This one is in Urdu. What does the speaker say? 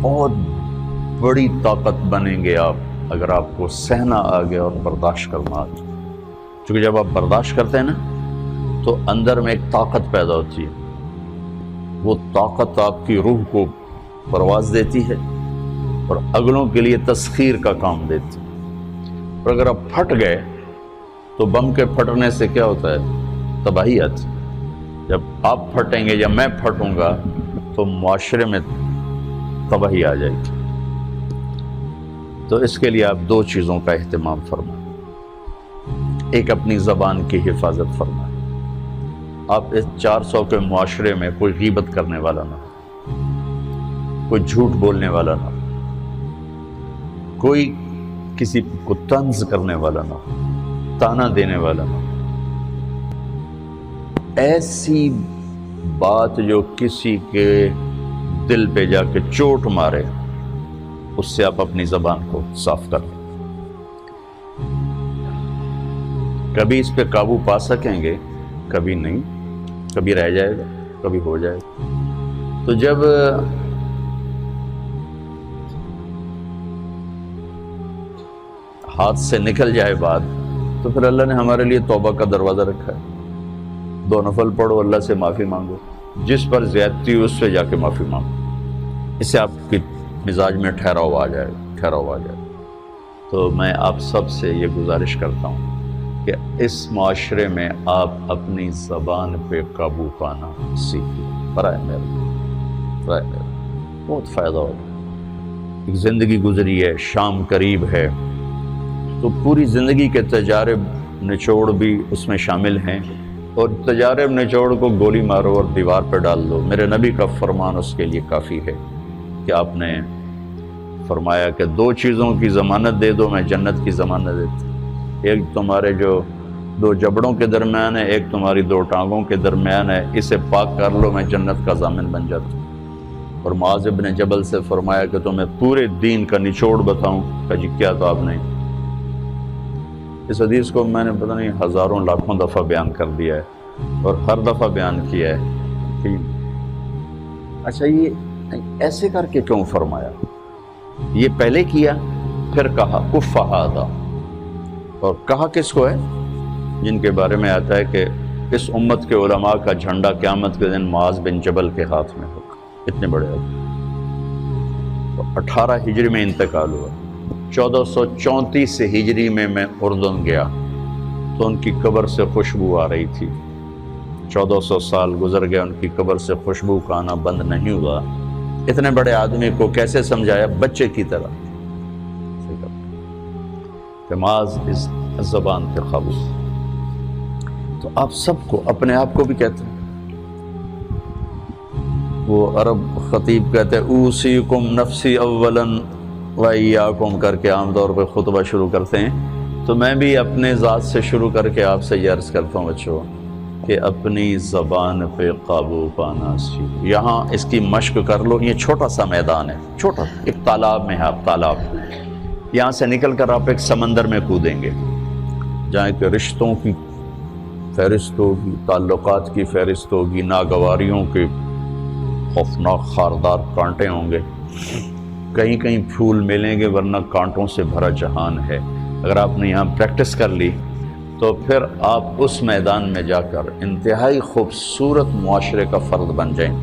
بہت بڑی طاقت بنیں گے آپ اگر آپ کو سہنا آ گیا اور برداشت کرنا آ گیا. چونکہ جب آپ برداشت کرتے ہیں نا تو اندر میں ایک طاقت پیدا ہوتی ہے. وہ طاقت آپ کی روح کو پرواز دیتی ہے اور اگلوں کے لیے تسخیر کا کام دیتی ہے. اور اگر آپ پھٹ گئے تو بم کے پھٹنے سے کیا ہوتا ہے؟ تباہی آتی. جب آپ پھٹیں گے یا میں پھٹوں گا تو معاشرے میں تباہی آ جائے گی. تو اس کے لیے آپ دو چیزوں کا اہتمام فرمائیں. ایک اپنی زبان کی حفاظت فرمائیں. آپ اس 400 کے معاشرے میں کوئی غیبت کرنے والا نہ ہو، کوئی جھوٹ بولنے والا نہ ہو، کوئی کسی کو طنز کرنے والا نہ ہو، تانا دینے والا نہ ہو. ایسی بات جو کسی کے دل پہ جا کے چوٹ مارے اس سے آپ اپنی زبان کو صاف کر لیں. کبھی اس پہ قابو پا سکیں گے، کبھی نہیں، کبھی رہ جائے گا، کبھی ہو جائے گا. تو جب ہاتھ سے نکل جائے بات تو پھر اللہ نے ہمارے لیے توبہ کا دروازہ رکھا ہے. 2 نفل پڑھو، اللہ سے معافی مانگو، جس پر زیادتی ہو اس سے جا کے معافی مانگو. اس سے آپ کی مزاج میں ٹھہراؤ آ جائے گا. تو میں آپ سب سے یہ گزارش کرتا ہوں کہ اس معاشرے میں آپ اپنی زبان پہ قابو پانا سیکھیں. برائے میرا بہت فائدہ ہوگا. ایک زندگی گزری ہے، شام قریب ہے، تو پوری زندگی کے تجارب نچوڑ بھی اس میں شامل ہیں. اور تجارب نچوڑ کو گولی مارو اور دیوار پہ ڈال دو. میرے نبی کا فرمان اس کے لیے کافی ہے کہ آپ نے فرمایا کہ 2 چیزوں کی ضمانت دے دو، میں جنت کی ضمانت دیتا. ایک تمہارے جو 2 جبڑوں کے درمیان ہے، ایک تمہاری 2 ٹانگوں کے درمیان ہے، اسے پاک کر لو، میں جنت کا ضامن بن جاتا ہوں. اور معاذ بن جبل سے فرمایا کہ تمہیں پورے دین کا نچوڑ بتاؤں. کہ جی کیا؟ تو آپ نے اس حدیث کو میں نے پتہ نہیں ہزاروں لاکھوں دفعہ بیان کر دیا ہے اور ہر دفعہ بیان کیا ہے کہ اچھا یہ ایسے کر کے کیوں فرمایا؟ یہ پہلے کیا پھر کہا کف ھذا. اور کہا کس کو ہے؟ جن کے بارے میں آتا ہے کہ اس امت کے علماء کا جھنڈا قیامت کے دن معاذ بن جبل کے ہاتھ میں ہوگا. اتنے بڑے تو 18 ہجری میں انتقال ہوا. 1434 ہجری میں اردن گیا تو ان کی قبر سے خوشبو آ رہی تھی. 1400 سال گزر گیا، ان کی قبر سے خوشبو کا آنا بند نہیں ہوا. اتنے بڑے آدمی کو کیسے سمجھایا؟ بچے کی طرح. معاذ اس زبان پہ قابو. تو آپ سب کو، اپنے آپ کو بھی کہتے ہیں، وہ عرب خطیب کہتے ہیں اوصیکم نفسی اولا وایاکم کر کے عام طور پہ خطبہ شروع کرتے ہیں. تو میں بھی اپنے ذات سے شروع کر کے آپ سے یہ عرض کرتا ہوں بچوں کہ اپنی زبان پہ قابو پانا سیکھو. یہاں اس کی مشق کر لو. یہ چھوٹا سا میدان ہے، چھوٹا ایک تالاب میں ہے. آپ تالاب، یہاں سے نکل کر آپ ایک سمندر میں کودیں گے جہاں کہ رشتوں کی فہرست ہوگی، تعلقات کی فہرست ہوگی، ناگواریوں کے خوفناک خاردار کانٹے ہوں گے. کہیں کہیں پھول ملیں گے ورنہ کانٹوں سے بھرا جہان ہے. اگر آپ نے یہاں پریکٹس کر لی تو پھر آپ اس میدان میں جا کر انتہائی خوبصورت معاشرے کا فرد بن جائیں.